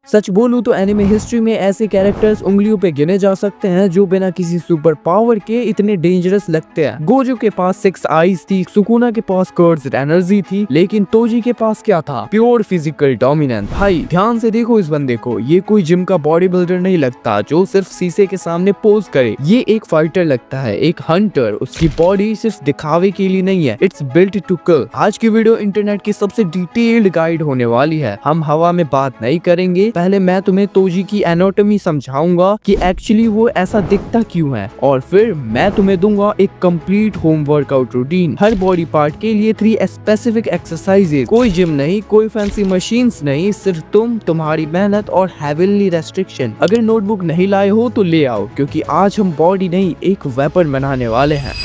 सच बोलूं तो anime history में ऐसे कैरेक्टर्स उंगलियों पे गिने जा सकते हैं जो बिना किसी सुपर पावर के इतने डेंजरस लगते हैं। गोजो के पास 6 आईज थी, सुकुना के पास कर्व्ड एनर्जी थी, लेकिन तोजी के पास क्या था? Pure physical dominance. भाई ध्यान से देखो इस बंदे को, ये कोई जिम का बॉडी बिल्डर नहीं लगता जो सिर्फ शीशे के सामने पोज करे। ये एक फाइटर लगता है, एक हंटर। उसकी बॉडी सिर्फ दिखावे के लिए नहीं है, इट्स बिल्ट टू किल। आज की वीडियो इंटरनेट की सबसे डिटेल्ड गाइड होने वाली है। हम हवा में बात नहीं करेंगे, पहले मैं तुम्हें तोजी की एनाटॉमी समझाऊंगा कि एक्चुअली वो ऐसा दिखता क्यों है, और फिर मैं तुम्हें दूंगा एक कंप्लीट होम वर्कआउट रूटीन हर बॉडी पार्ट के लिए, 3 स्पेसिफिक एक्सरसाइजेज। कोई जिम नहीं, कोई फैंसी मशीन्स नहीं, सिर्फ तुम्हारी मेहनत और हेवनली रेस्ट्रिक्शन। अगर नोटबुक नहीं लाए हो तो ले आओ, क्योंकि आज हम बॉडी नहीं एक वेपन बनाने वाले हैं।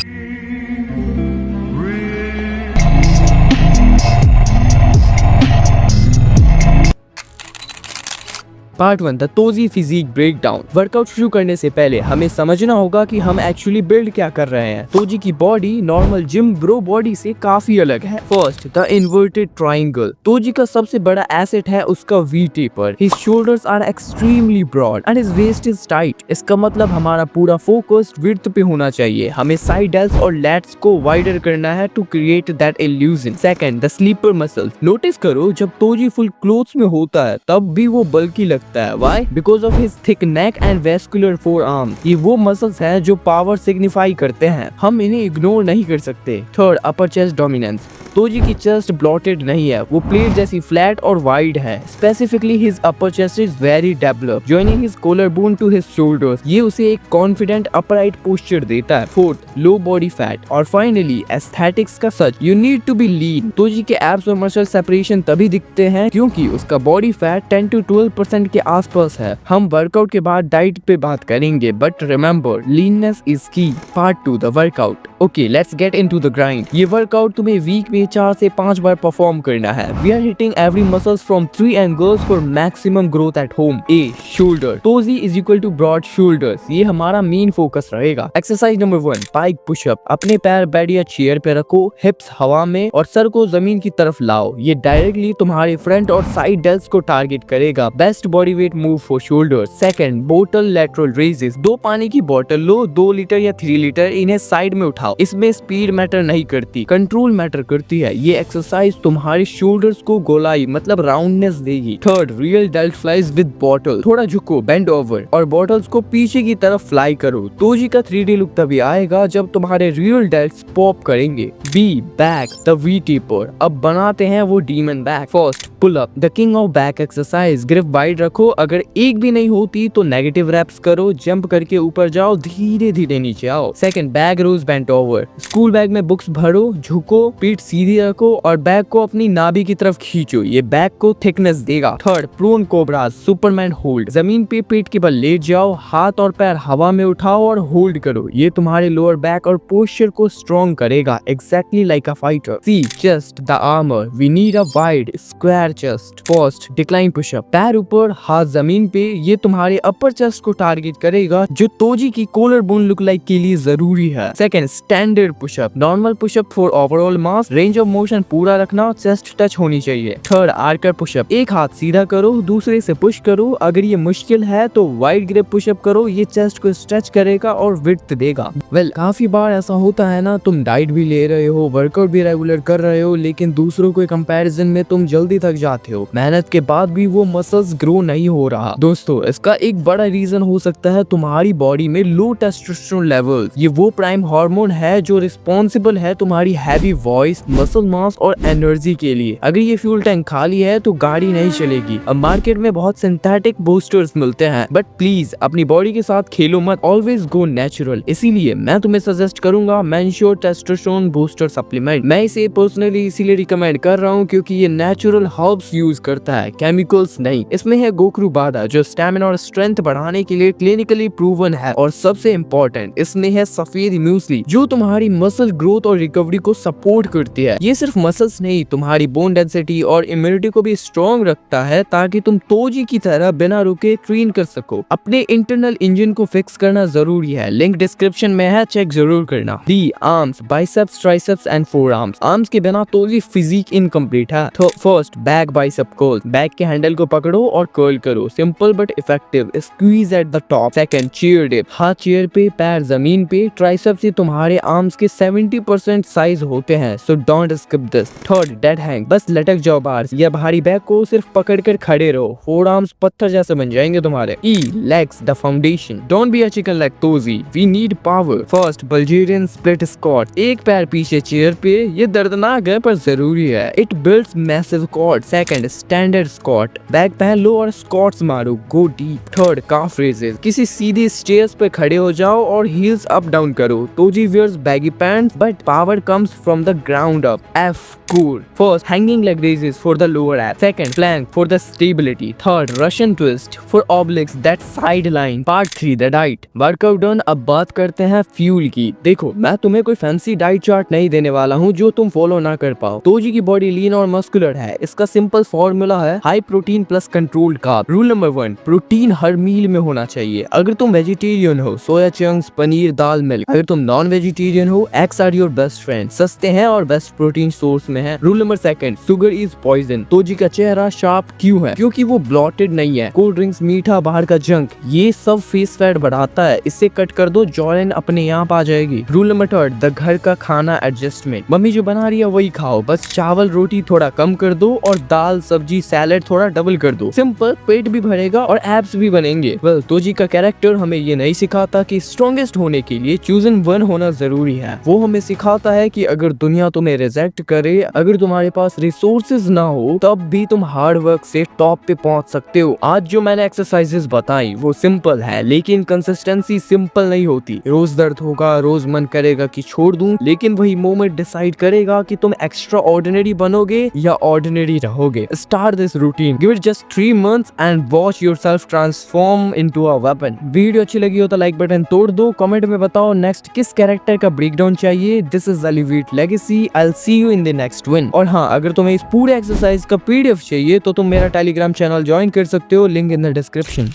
Part 1 the Toji physique breakdown. Workout शुरू करने से पहले हमें समझना होगा कि हम एक्चुअली बिल्ड क्या कर रहे हैं। तोजी की body normal gym bro body से काफी अलग है। First the inverted triangle. Toji का सबसे बड़ा एसेट है उसका V taper. His shoulders are extremely broad and his waist is tight. इसका मतलब हमारा पूरा फोकस विड्थ पे होना चाहिए। हमें साइड डेल्स और लैट्स को वाइडर करना है to create that illusion. Second the sleeper muscles. Notice करो जब तोजी फुल क्लोथ्स में होता है तब भी वो बल्की लगता है। Why? Because of his thick neck and vascular forearms. ये वो मसल्स हैं जो पावर सिग्निफाई करते हैं, हम इन्हें इग्नोर नहीं कर सकते। Third upper chest dominance. Toji की चेस्ट ब्लॉटेड नहीं है, वो प्लेट जैसी फ्लैट और वाइड है। Specifically his upper chest is very developed, joining his collar bone to his shoulders. ये उसे एक कॉन्फिडेंट अपराइट पोस्चर देता है। Fourth low body fat. और फाइनली एस्थेटिक्स का such, you need to be lean. Toji के abs और muscle separation तभी दिखते हैं क्योंकि उसका बॉडी फैट 10 to 12% के आसपास है। हम वर्कआउट के बाद डाइट पे बात करेंगे, but remember leanness is key. Part 2 the workout. Okay let's get into the grind. ये वर्कआउट तुम्हें वीक में 4 से 5 बार परफॉर्म करना है। We are hitting every muscles from 3 angles for maximum growth at home. A shoulder. Toji is equal to broad shoulders, ये हमारा main focus रहेगा। Exercise number 1 pike pushup. अपने पैर बेड या चेयर पे रखो, हिप्स हवा में और सर को जमीन की तरफ लाओ। ये डायरेक्टली तुम्हारे फ्रंट और साइड डेल्स को टारगेट करेगा। Best body weight move for shoulder. Second बोतल लैटरल रेजेस। 2 पानी की बोतल लो, 2 लीटर या 3 लीटर, इन्हें साइड में उठाओ। इसमें स्पीड मैटर नहीं करती, कंट्रोल मैटर करती है। ये एक्सरसाइज तुम्हारे शोल्डर्स को गोलाई मतलब राउंडनेस देगी। Third real dealt flies with bottle. थोड़ा झुको, बेंड ओवर और बॉटल्स को पीछे की तरफ फ्लाई करो। तोजी का 3D लुक तभी आएगा जब तुम्हारे रियल डेल्ट्स पॉप करेंगे। B back the V taper. अब बनाते हैं वो demon back. First pull up the king of back exercise. Grip wide रखो, अगर एक भी नहीं होती तो नेगेटिव रैप्स करो। जंप करके ऊपर जाओ, धीरे धीरे नीचे आओ। सेकंड बैग रोज बेंट ओवर। स्कूल बैग में बुक्स भरो, झुको, पीठ सीधी रखो और बैग को अपनी नाभि की तरफ खींचो, ये बैग को थिकनेस देगा। Third prone cobra superman hold. जमीन पे पीठ के बल लेट जाओ, हाथ और पैर हवा में उठाओ और होल्ड करो। ये तुम्हारे लोअर बैक और पोस्चर को स्ट्रॉन्ग करेगा, exactly like a fighter. C chest the armour. We need a wide square chest. First decline pushup. पैर ऊपर हाथ जमीन पे, ये तुम्हारे अपर चेस्ट को टारगेट करेगा जो तोजी की कॉलर बोन लुक लाइक के लिए जरूरी है। Second standard pushup. Normal pushup for overall mass, range of motion पूरा रखना, चेस्ट टच होनी चाहिए। Third archer pushup. एक हाथ सीधा करो, दूसरे से पुश करो। अगर ये मुश्किल है तो वाइड ग्रिप पुशअप करो, ये चेस्ट को स्ट्रेच करेगा और विड्थ देगा। काफी बार ऐसा होता है ना, तुम डाइट भी ले रहे हो, वर्कआउट भी रेगुलर कर रहे हो, लेकिन दूसरों के कंपैरिजन में तुम जल्दी थक जाते हो। मेहनत के बाद भी वो मसल्स ग्रो नहीं हो रहा। दोस्तों इसका एक बड़ा रीजन हो सकता है तुम्हारी बॉडी में लो टेस्टोस्टेरोन लेवल्स। ये वो प्राइम हार्मोन है जो रिस्पॉन्सिबल है तुम्हारी हैवी वॉइस, मसल मास और एनर्जी के लिए। अगर ये फ्यूल टैंक खाली है तो गाड़ी नहीं चलेगी। अब मार्केट में बहुत सिंथेटिक बूस्टर्स मिलते हैं, बट प्लीज अपनी बॉडी के साथ खेलो मत, ऑलवेज गो नेचुरल। इसीलिए मैं तुम्हें सजेस्ट करूंगा मेंश्योर टेस्टोस्टेरोन बूस्टर सप्लीमेंट। मैं इसे पर्सनली इसीलिए रिकमेंड कर रहा हूँ क्योंकि ये नेचुरल हर्ब्स यूज करता है, केमिकल्स नहीं। इसमें है गोक्रू बादा जो स्टैमिना और स्ट्रेंथ बढ़ाने के लिए क्लिनिकली प्रूवन है, और सबसे इम्पोर्टेंट इसमें है सफेद म्यूसली जो तुम्हारी मसल ग्रोथ और रिकवरी को सपोर्ट करती है। ये सिर्फ मसल्स नहीं, तुम्हारी बोन डेंसिटी और इम्यूनिटी को भी स्ट्रॉन्ग रखता है ताकि तुम तोजी की तरह बिना रुके ट्रेन कर सको। अपने इंटरनल इंजन को फिक्स करना जरूरी है, लिंक डिस्क्रिप्शन में है, चेक जरूर करना। The arms biceps triceps and forearms. Arms के बिना तोजी फिजिक इनकम्प्लीट है। First back bicep curl. Back के हैंडल को पकड़ो और कर्ल कर्ल करो, simple but effective. Squeeze at the top. Second, chair dip. हाथ चेयर पे, पैर जमीन पे। ट्राइसेप से तुम्हारे आर्म्स के 70% साइज होते हैं, so don't skip this. Third, dead hang. बस लटक जाओ बाहर या भारी बैग को सिर्फ पकड़ कर खड़े रहो, फोर आर्म्स पत्थर जैसे बन जाएंगे तुम्हारे। ई legs, the foundation. Don't be a chicken like Toji, we need power. First, Bulgarian split squat. एक पैर पीछे चेयर पे, ये दर्दनाक है पर जरूरी है। It builds massive quad. Second, standard squat. Bag पहन लो और स्क्वाट्स मारो, गो डीप। थर्ड, काफ रेजेस। किसी सीधी स्टेयर्स पे खड़े हो जाओ और हील्स अप डाउन करो। Toji wears baggy pants but power comes from the ground up. F cool. First, hanging leg raises for the lower abs. Second, plank for the stability. Third, Russian twist for obliques that sideline. Part 3, the diet. Workout done. अब बात करते हैं fuel की। देखो, मैं तुम्हें कोई fancy diet chart नहीं देने वाला हूँ जो तुम फॉलो ना कर पाओ। तोजी की बॉडी लीन और मस्कुलर है। इसका सिंपल फॉर्मूला है high protein plus controlled carb. Rule number 1, protein हर मील में होना चाहिए। अगर तुम वेजिटेरियन हो, सोया चंक्स, पनीर, दाल, मिल्क। अगर तुम नॉन वेजिटेरियन हो, eggs are your best friend. सस्ते हैं और बेस्ट प्रोटीन सोर्स में है। Rule number 2, sugar is poison. तोजी का चेहरा शार्प क्यों है? क्योंकि वो ब्लॉटेड नहीं है। कोल्ड ड्रिंक्स, मीठा, बाहर का जंक, ये सब फेस फैट बढ़ाता है। इससे कट कर दो, जॉलाइन अपने आप आ जाएगी। रूल नंबर 3, द घर का खाना एडजस्टमेंट। मम्मी जो बना रही है वही खाओ, बस चावल रोटी थोड़ा कम कर दो और दाल सब्जी सैलेड थोड़ा डबल कर दो। सिंपल, पेट भी भरेगा और एब्स भी बनेंगे। तोजी का कैरेक्टर हमें ये नहीं सिखाता कि स्ट्रॉन्गेस्ट होने के लिए चूजन वन होना जरूरी है। वो हमें सिखाता है कि अगर दुनिया तुम्हें रिजेक्ट करे, अगर तुम्हारे पास रिसोर्सेज ना हो, तब भी तुम हार्ड वर्क से टॉप पे पहुंच सकते हो। आज जो मैंने एक्सरसाइजेस बताई वो सिंपल है, लेकिन कंसिस्टेंसी सिंपल नहीं होती। रोज दर्द होगा, रोज मन करेगा कि छोड़ दूं, लेकिन वही मोमेंट डिसाइड करेगा कि तुम एक्स्ट्रा ऑर्डिनरी बनोगे या ऑर्डिनरी रहोगे। Start this routine, give it just 3 months and watch yourself transform into a weapon. Video अच्छी लगी हो तो लाइक बटन तोड़ दो। कमेंट में बताओ नेक्स्ट किस कैरेक्टर का ब्रेकडाउन चाहिए। This is elevate legacy, I will see you in the next one. और हाँ, अगर तुम्हें इस पूरे एक्सरसाइज का PDF चाहिए तो तुम मेरा टेलीग्राम चैनल ज्वाइन कर सकते हो, लिंक इन द डिस्क्रिप्शन।